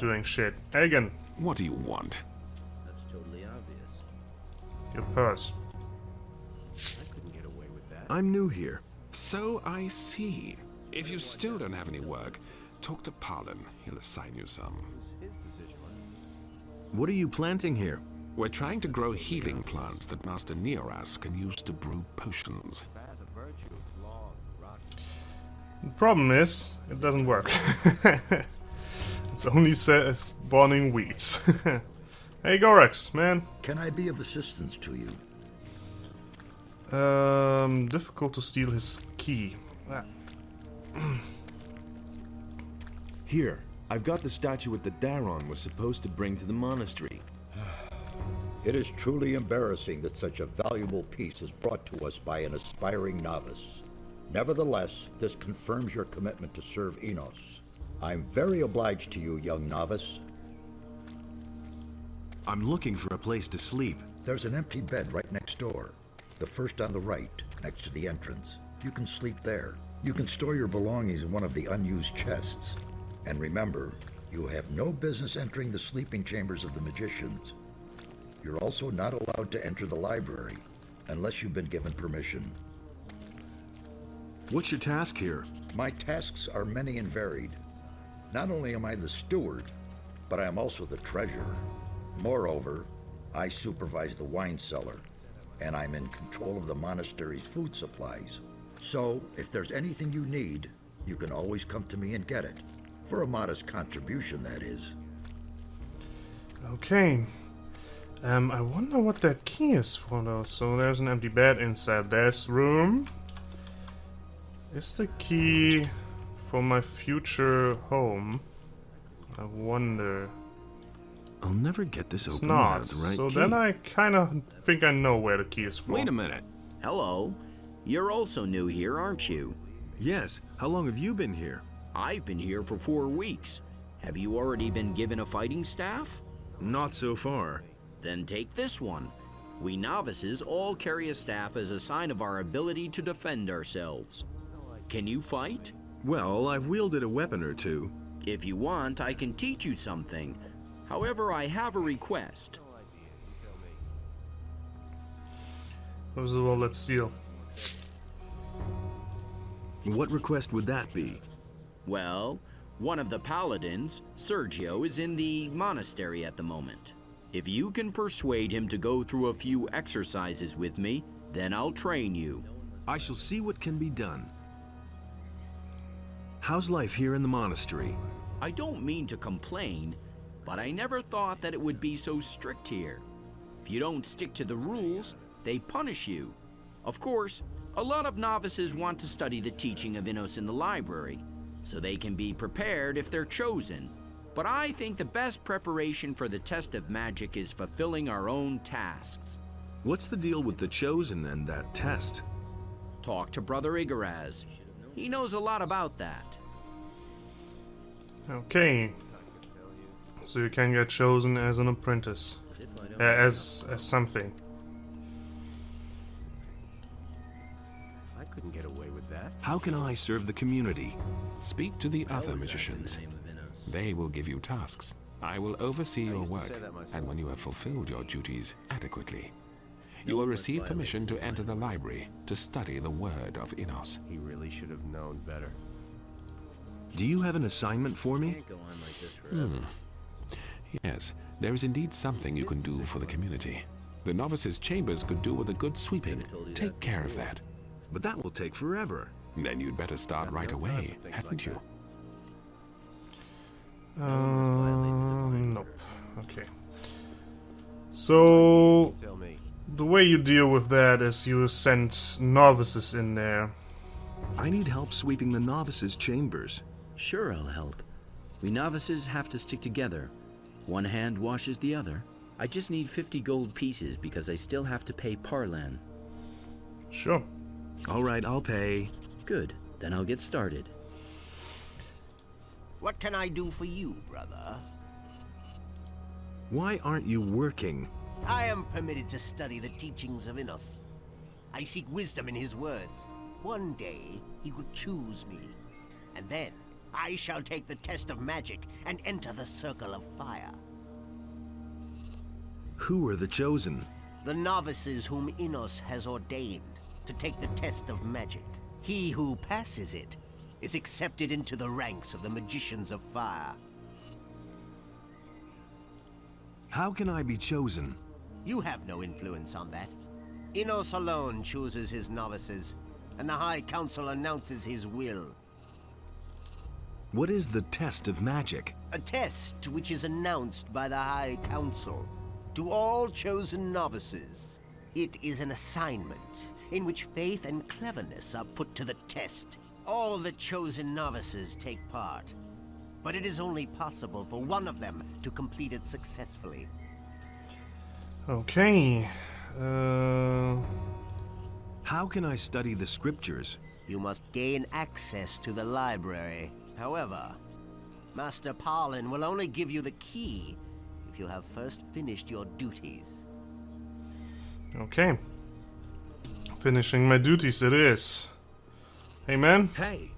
doing shit. Hagen, What do you want? That's totally obvious. your purse. I couldn't get away with that. I'm new here. So I see. If you still don't have any work, talk to Parlin. He'll assign you some. His decision. What are you planting here? We're trying to grow healing plants that Master Neoras can use to brew potions. Path of virtue, long, rocky. The problem is, it doesn't work. It's only spawning weeds. Hey Gorex, man. Can I be of assistance to you? Difficult to steal his key. Here, I've got the statuette that Daron was supposed to bring to the monastery. It is truly embarrassing that such a valuable piece is brought to us by an aspiring novice. Nevertheless, this confirms your commitment to serve Enos. I'm very obliged to you, young novice. I'm looking for a place to sleep. There's an empty bed right next door. The first on the right, next to the entrance. You can sleep there. You can store your belongings in one of the unused chests. And remember, you have no business entering the sleeping chambers of the magicians. You're also not allowed to enter the library, unless you've been given permission. What's your task here? My tasks are many and varied. Not only am I the steward, but I am also the treasurer. Moreover, I supervise the wine cellar, and I'm in control of the monastery's food supplies. So, if there's anything you need, you can always come to me and get it. For a modest contribution, that is. Okay. I wonder what that key is for though. So there's an empty bed inside this room. Is the key for my future home? I wonder. I'll never get this It's open not. without the right So key. then I kind of think I know where the key is for. Wait a minute. Hello. You're also new here, aren't you? Yes, how long have you been here? I've been here for 4 weeks. Have you already been given a fighting staff? Not so far. Then take this one. We novices all carry a staff as a sign of our ability to defend ourselves. Can you fight? Well, I've wielded a weapon or two. If you want, I can teach you something. However, I have a request. First of all, let's steal. What request would that be? Well, one of the paladins, Sergio, is in the monastery at the moment. If you can persuade him to go through a few exercises with me, then I'll train you. I shall see what can be done. How's life here in the monastery? I don't mean to complain, but I never thought that it would be so strict here. If you don't stick to the rules, they punish you. Of course, a lot of novices want to study the teaching of Enos in the library, so they can be prepared if they're chosen. But I think the best preparation for the test of magic is fulfilling our own tasks. What's the deal with the Chosen and that test? Talk to Brother Igaraz. He knows a lot about that. Okay. So you can get chosen as an apprentice. As something. I couldn't get away with that. How can I serve the community? Speak to the other magicians. They will give you tasks. I will oversee your work, and when you have fulfilled your duties adequately, you will receive permission to enter the library to study the word of Enos. He really should have known better. Do you have an assignment for me? Can't go on like this forever. Yes, there is indeed something you can do for the community. The novices' chambers could do with a good sweeping. Take care of that. But that will take forever. Then you'd better start right away, hadn't you? Nope. Okay. So Tell me. the way you deal with that is you send novices in there. I need help sweeping the novices' chambers. Sure, I'll help. We novices have to stick together. One hand washes the other. I just need 50 gold pieces because I still have to pay Parlan. Sure. All right, I'll pay. Good, then I'll get started. What can I do for you, brother? Why aren't you working? I am permitted to study the teachings of Enos. I seek wisdom in his words. One day, he could choose me, and then I shall take the test of magic and enter the circle of fire. Who are the chosen? The novices whom Innos has ordained to take the test of magic. He who passes it is accepted into the ranks of the magicians of fire. How can I be chosen? You have no influence on that. Innos alone chooses his novices, and the High Council announces his will. What is the test of magic? A test which is announced by the High Council to all chosen novices. It is an assignment in which faith and cleverness are put to the test. All the chosen novices take part, but it is only possible for one of them to complete it successfully. Okay. How can I study the scriptures? You must gain access to the library. However, Master Parlin will only give you the key if you have first finished your duties. Okay. Finishing my duties it is. Hey man, Hey,